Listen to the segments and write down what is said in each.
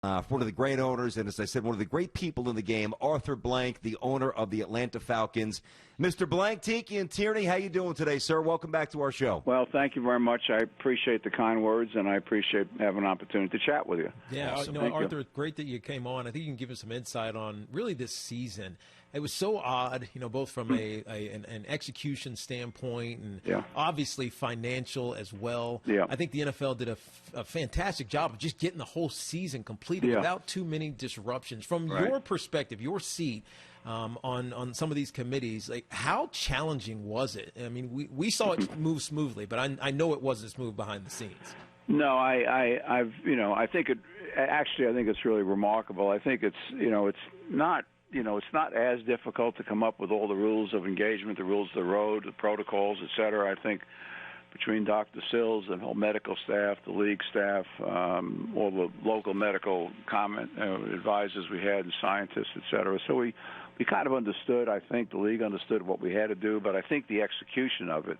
for one of the great owners, and as I said, one of the great people in the game, Arthur Blank, the owner of the Atlanta Falcons. Mr. Blank, Tiki and Tierney, how you doing today, sir? Welcome back to our show. Well, thank you very much. I appreciate the kind words, and I appreciate having an opportunity to chat with you. Yeah, awesome. Arthur, it's great that you came on. I think you can give us some insight on really this season. It was so odd, both from an execution standpoint and obviously financial as well. Yeah. I think the NFL did a fantastic job of just getting the whole season completed without too many disruptions. From your perspective, your seat on some of these committees, like how challenging was it? I mean, we saw it move smoothly, but I know it wasn't smooth behind the scenes. No, I think it's really remarkable. I think it's not. It's not as difficult to come up with all the rules of engagement, the rules of the road, the protocols, et cetera. I think between Dr. Sills and the whole medical staff, the league staff, all the local medical advisors we had and scientists, et cetera. So we kind of understood. I think the league understood what we had to do, but I think the execution of it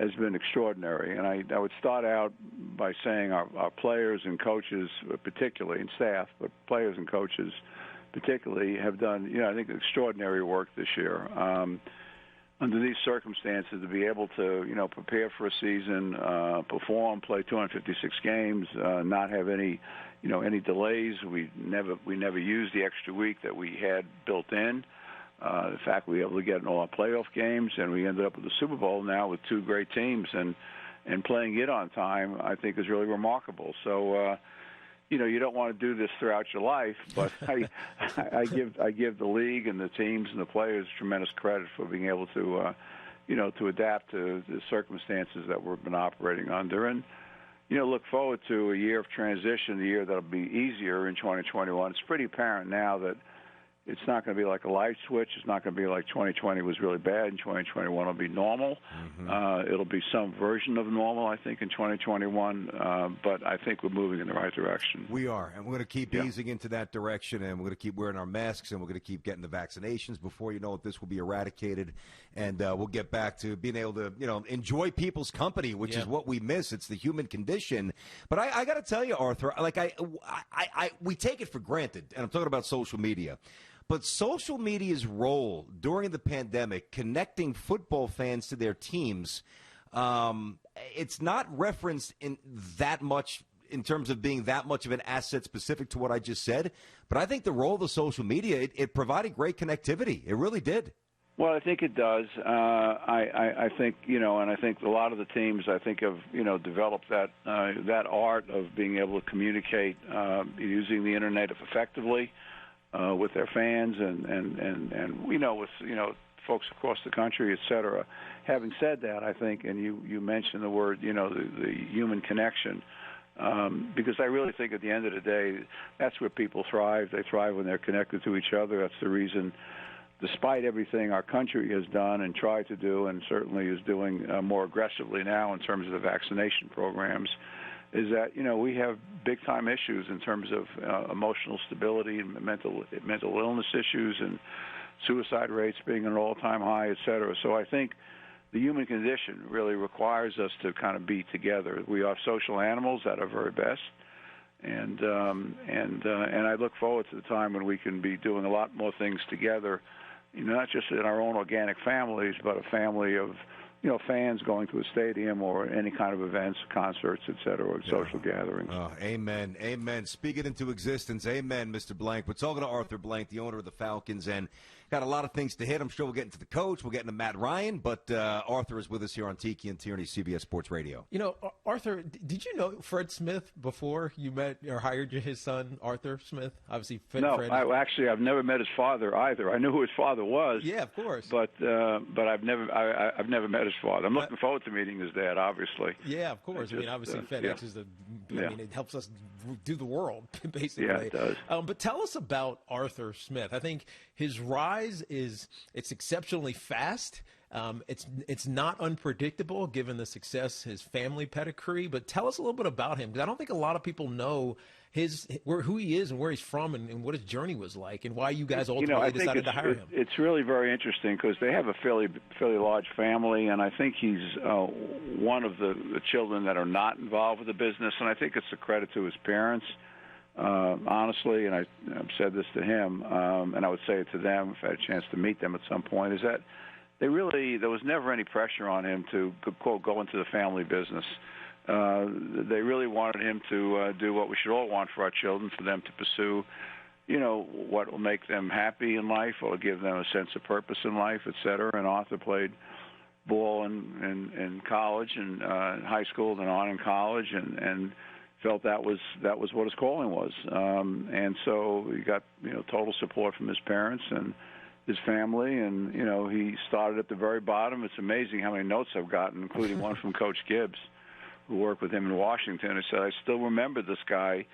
has been extraordinary. And I would start out by saying our players and coaches particularly, and staff, but players and coaches particularly have done, I think, extraordinary work this year. Under these circumstances, to be able to, prepare for a season, perform, play 256 games, not have any delays. We never used the extra week that we had built in. In fact, we were able to get in all our playoff games, and we ended up with the Super Bowl now with two great teams, and playing it on time, I think, is really remarkable. So, you don't want to do this throughout your life, but I give the league and the teams and the players tremendous credit for being able to, to adapt to the circumstances that we've been operating under, and look forward to a year of transition, a year that'll be easier in 2021. It's pretty apparent now that it's not going to be like a light switch. It's not going to be like 2020 was really bad and 2021 will be normal. Mm-hmm. It'll be some version of normal, I think, in 2021. But I think we're moving in the right direction. We are, and we're going to keep easing into that direction, and we're going to keep wearing our masks, and we're going to keep getting the vaccinations. Before you know it, this will be eradicated, and we'll get back to being able to, enjoy people's company, which is what we miss. It's the human condition. But I got to tell you, Arthur, we take it for granted, and I'm talking about social media. But social media's role during the pandemic, connecting football fans to their teams, it's not referenced in that much in terms of being that much of an asset specific to what I just said. But I think the role of the social media, it provided great connectivity. It really did. Well, I think it does. I think, and I think a lot of the teams, I think, have, developed that art of being able to communicate using the Internet effectively. With their fans and with folks across the country, et cetera. Having said that, I think, and you mentioned the word, the human connection, because I really think at the end of the day, that's where people thrive. They thrive when they're connected to each other. That's the reason, despite everything our country has done and tried to do, and certainly is doing more aggressively now in terms of the vaccination programs, is that we have big time issues in terms of emotional stability and mental illness issues and suicide rates being at an all-time high, et cetera. So I think the human condition really requires us to kind of be together. We are social animals at our very best, and I look forward to the time when we can be doing a lot more things together, not just in our own organic families, but a family of fans going to a stadium or any kind of events, concerts, et cetera, or social gatherings. Oh, amen. Amen. Speak it into existence. Amen, Mr. Blank. We're talking to Arthur Blank, the owner of the Falcons, and got a lot of things to hit. I'm sure we'll get into the coach. We'll get into Matt Ryan, but Arthur is with us here on Tiki and Tierney, CBS Sports Radio. Arthur, did you know Fred Smith before you met or hired his son, Arthur Smith? Obviously, Fred. I've never met his father either. I knew who his father was. Yeah, of course. But I've never met his father. I'm looking forward to meeting his dad, obviously. Yeah, of course. Obviously, FedEx is it helps us do the world, basically. Yeah, it does. But tell us about Arthur Smith. I think his rise it's exceptionally fast. It's not unpredictable given the success, his family pedigree. But tell us a little bit about him, because I don't think a lot of people know who he is and where he's from and what his journey was like and why you guys ultimately decided to hire him. It's really very interesting because they have a fairly large family, and I think he's one of the children that are not involved with the business, and I think it's a credit to his parents. honestly, and I've said this to him, and I would say it to them if I had a chance to meet them at some point, is that there was never any pressure on him to, quote, go into the family business. They really wanted him to do what we should all want for our children, for them to pursue, what will make them happy in life, what will give them a sense of purpose in life, et cetera. And Arthur played ball in college and high school, then on in college, and felt that was what his calling was. And so he got total support from his parents and his family, and he started at the very bottom. It's amazing how many notes I've gotten, including one from Coach Gibbs, who worked with him in Washington. He said, I still remember this guy.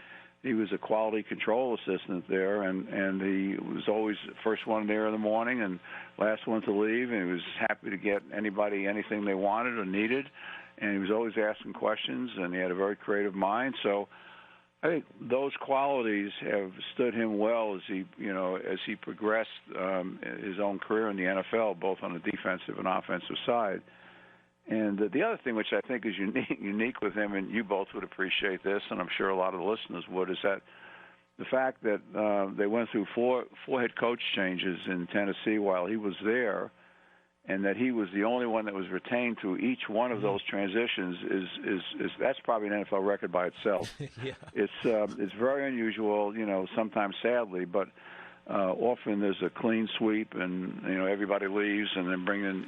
He was a quality control assistant there, and he was always the first one there in the morning and last one to leave, and he was happy to get anybody anything they wanted or needed, and he was always asking questions, and he had a very creative mind. So I think those qualities have stood him well as he progressed his own career in the NFL, both on the defensive and offensive side. And the other thing, which I think is unique with him, and you both would appreciate this, and I'm sure a lot of the listeners would, is that the fact that they went through four head coach changes in Tennessee while he was there, and that he was the only one that was retained through each one of those transitions is that's probably an NFL record by itself. Yeah. It's very unusual, sometimes sadly, but often there's a clean sweep, and everybody leaves, and then bring in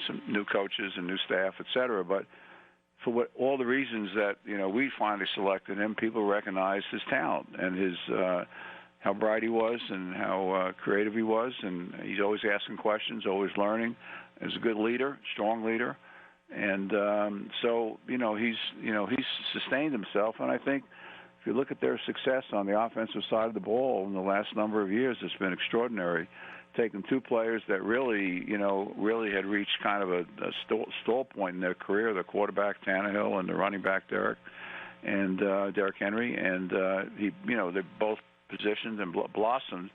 some new coaches and new staff, et cetera. But for all the reasons that we finally selected him, people recognized his talent and his how bright he was and how creative he was, and he's always asking questions, always learning. He's a good leader, strong leader, and so he's sustained himself, and I think. If you look at their success on the offensive side of the ball in the last number of years, it's been extraordinary. Taking two players that really had reached kind of a stall point in their career, the quarterback Tannehill and the running back Derrick Henry, and they both positioned and blossomed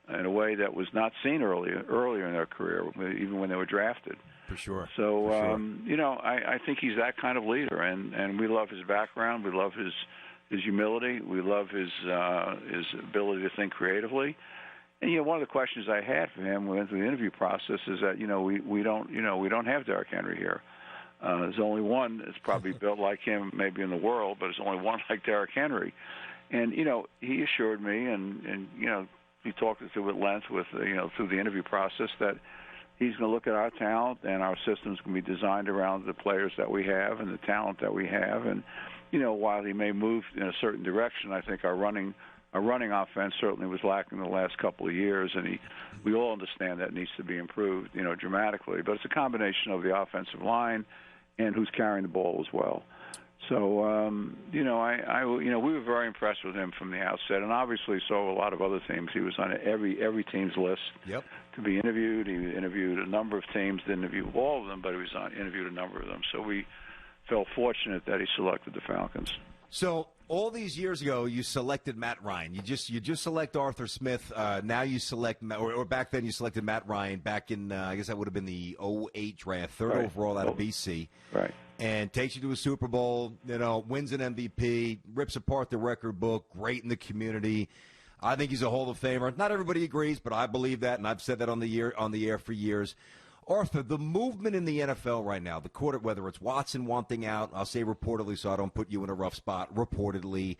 in a way that was not seen earlier in their career, even when they were drafted. For sure. So I think he's that kind of leader, and we love his background. We love his humility. We love his ability to think creatively. And one of the questions I had for him when we went through the interview process is that we don't have Derrick Henry here. There's only one that's probably built like him, maybe in the world, but there's only one like Derrick Henry. And he assured me, and he talked us through at length with through the interview process that he's going to look at our talent, and our system's going to be designed around the players that we have and the talent that we have. And while he may move in a certain direction, I think our running offense certainly was lacking the last couple of years, and we all understand that needs to be improved, dramatically. But it's a combination of the offensive line and who's carrying the ball as well. So, we were very impressed with him from the outset, and obviously so a lot of other teams. He was on every team's list to be interviewed. He interviewed a number of teams, didn't interview all of them, but he was interviewed a number of them. So we felt fortunate that he selected the Falcons. So all these years ago, you selected Matt Ryan. You just select Arthur Smith. Now you select, or back then you selected Matt Ryan. Back in, I guess that would have been the 2008 draft, third overall out of BC. Right. And takes you to a Super Bowl. Wins an MVP, rips apart the record book. Great in the community. I think he's a Hall of Famer. Not everybody agrees, but I believe that, and I've said that on the air for years. Arthur, the movement in the NFL right now, the quarter, whether it's Watson wanting out, I'll say reportedly so I don't put you in a rough spot, reportedly.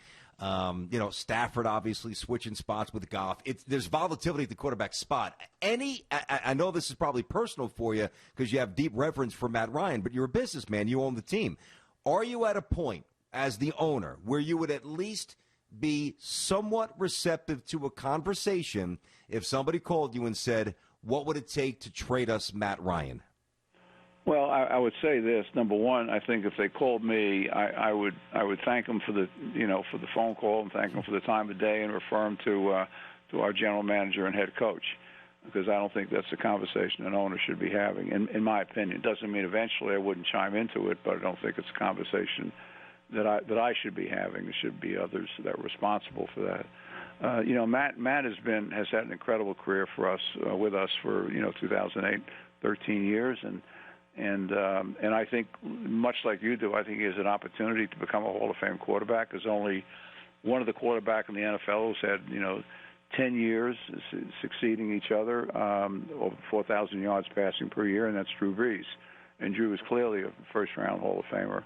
Stafford obviously switching spots with Goff. There's volatility at the quarterback spot. I know this is probably personal for you because you have deep reverence for Matt Ryan, but you're a businessman. You own the team. Are you at a point as the owner where you would at least be somewhat receptive to a conversation if somebody called you and said, what would it take to trade us Matt Ryan? Well, I would say this. Number one, I think if they called me, I would thank them for the phone call and thank them for the time of day and refer them to our general manager and head coach, because I don't think that's a conversation an owner should be having. In my opinion, it doesn't mean eventually I wouldn't chime into it, but I don't think it's a conversation that I should be having. There should be others that are responsible for that. Matt has had an incredible career for us with us for 2008, 13 years, and I think much like you do, I think he has an opportunity to become a Hall of Fame quarterback. There's only one of the quarterback in the NFL who's had 10 years succeeding each other, over 4,000 yards passing per year, and that's Drew Brees. And Drew is clearly a first-round Hall of Famer.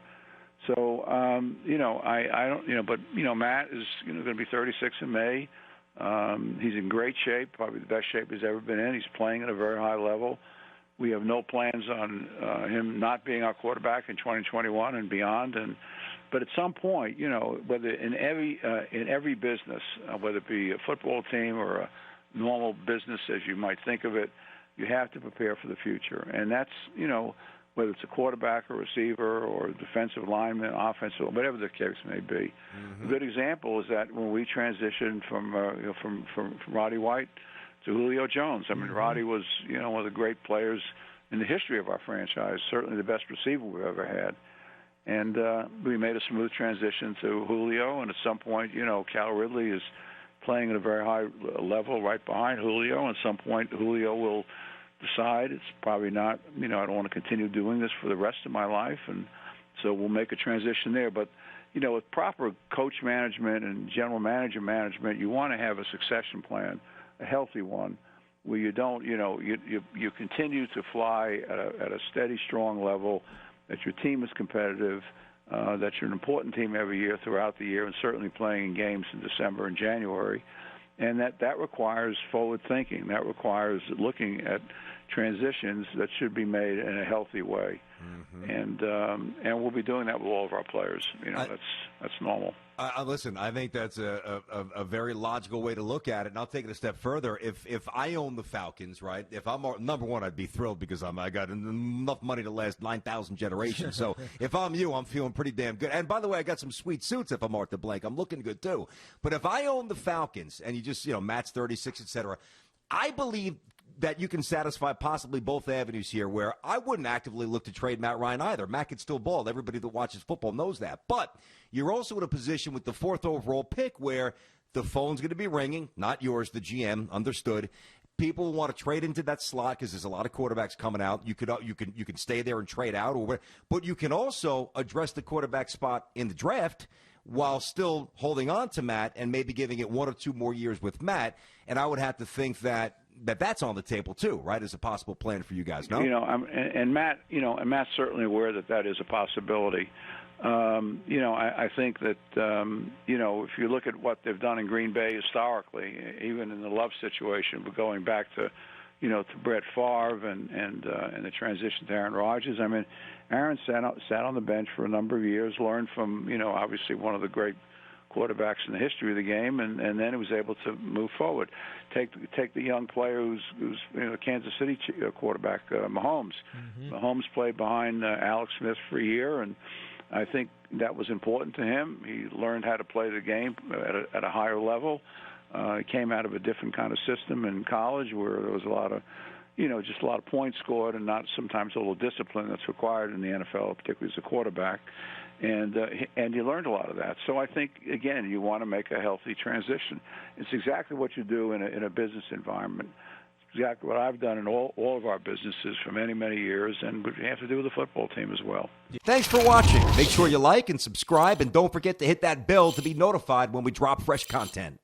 So, I don't, but Matt is going to be 36 in May. He's in great shape, probably the best shape he's ever been in. He's playing at a very high level. We have no plans on him not being our quarterback in 2021 and beyond. But at some point, whether in every business, whether it be a football team or a normal business as you might think of it, you have to prepare for the future. And that's, whether it's a quarterback or receiver or defensive lineman, offensive, whatever the case may be. Mm-hmm. A good example is that when we transitioned from Roddy White to Julio Jones. I mean, Roddy was, one of the great players in the history of our franchise, certainly the best receiver we've ever had. And we made a smooth transition to Julio, and at some point, Cal Ridley is playing at a very high level right behind Julio, and at some point Julio will decide it's probably not, I don't want to continue doing this for the rest of my life, and so we'll make a transition there. But, with proper coach management and general manager management, you want to have a succession plan, a healthy one, where you don't, you continue to fly at a steady, strong level, that your team is competitive, that you're an important team every year throughout the year, and certainly playing in games in December and January. And that requires forward thinking. That requires looking at transitions that should be made in a healthy way. Mm-hmm. And we'll be doing that with all of our players. That's normal. Listen, I think that's a very logical way to look at it, and I'll take it a step further. If I own the Falcons, right, if I'm number one, I'd be thrilled because I got enough money to last 9,000 generations. So if I'm you, I'm feeling pretty damn good. And by the way, I got some sweet suits if I'm Arthur Blank. I'm looking good too. But if I own the Falcons, and you just, Matt's 36, et cetera, I believe that you can satisfy possibly both avenues here, where I wouldn't actively look to trade Matt Ryan either. Matt could still ball. Everybody that watches football knows that. But you're also in a position with the 4th overall pick where the phone's going to be ringing, not yours, the GM, understood. People want to trade into that slot because there's a lot of quarterbacks coming out. You can stay there and trade out, but you can also address the quarterback spot in the draft while still holding on to Matt and maybe giving it 1 or 2 more years with Matt. And I would have to think that's on the table too, right? As a possible plan for you guys, no? And Matt, and Matt's certainly aware that is a possibility. I think that if you look at what they've done in Green Bay historically, even in the Love situation, but going back to Brett Favre and the transition to Aaron Rodgers. I mean, Aaron sat on the bench for a number of years, learned from obviously one of the great quarterbacks in the history of the game, and then he was able to move forward. Take the young player who's Kansas City quarterback, Mahomes. Mm-hmm. Mahomes played behind Alex Smith for a year, and I think that was important to him. He learned how to play the game at a higher level. He came out of a different kind of system in college where there was a lot of just a lot of points scored and not sometimes a little discipline that's required in the NFL, particularly as a quarterback. And you learned a lot of that. So I think, again, you want to make a healthy transition. It's exactly what you do in a business environment. It's exactly what I've done in all of our businesses for many, many years, and what you have to do with the football team as well. Thanks for watching. Make sure you like and subscribe, and don't forget to hit that bell to be notified when we drop fresh content.